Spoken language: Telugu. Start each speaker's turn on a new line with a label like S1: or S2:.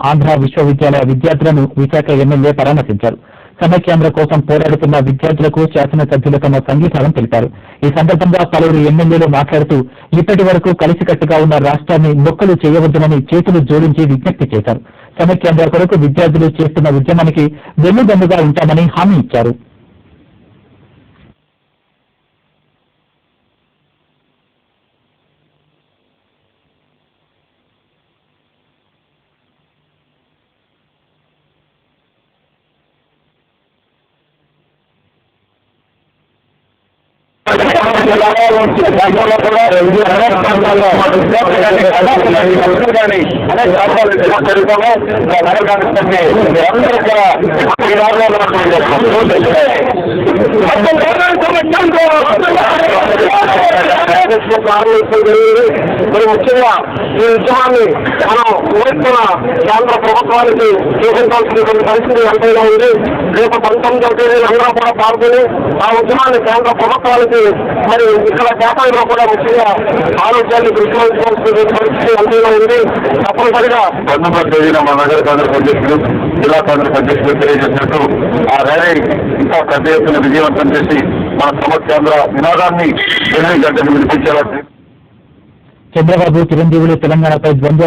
S1: ఆంధ్ర విశ్వవిద్యాలయ విద్యార్థులను విశాఖ ఎమ్మెల్యే పరామర్శించారు. సమైక్యాంధ్ర కోసం పోరాడుతున్న విద్యార్థులకు శాసనసభ్యులు తమ సంఘీభావం తెలిపారు. ఈ సందర్భంగా పలువురు ఎమ్మెల్యేలు మాట్లాడుతూ ఇప్పటి వరకు కలిసికట్టుగా ఉన్న రాష్ట్రాన్ని మొక్కలు చేయవద్దునని చేతులు జోడించి విజ్ఞప్తి చేశారు. సమైక్యాంధ్ర కొరకు విద్యార్థులు చేస్తున్న ఉద్యమానికి వెన్నుదన్నుగా ఉంటామని హామీ ఇచ్చారు.
S2: మరి ముఖ్యంగా ఈ ఉద్యమాన్ని మనం కోరుకున్న కేంద్ర ప్రభుత్వానికి చూపించాల్సినటువంటి పరిస్థితి ఎంతైనా ఉంది. రేపు 19వ తేదీ అందరూ కూడా పాల్గొని ఆ ఉద్యమాన్ని కేంద్ర ప్రభుత్వానికి మరి ఇక్కడ కేటాయిలో కూడా ముఖ్యంగా ఆరోగ్యాన్ని దృష్టిలో ఉంచుకోవాల్సిన పరిస్థితి ఎంతైనా ఉంది. తప్పనిసరిగా 19వ తేదీన మన నగర కాంగ్రెస్ అధ్యక్షులు జిల్లా కాంగ్రెస్ అధ్యక్షులు తెలియజేసినట్టు ఆ ర్యాలీ ఇంకా పెద్ద ఎత్తున విజయవంతం చేసి మన సమైక్యాంధ్ర నినాదాన్ని గంటలు వినిపించేలా.
S1: చంద్రబాబు చిరంజీవులు తెలంగాణపై ద్వంద్వ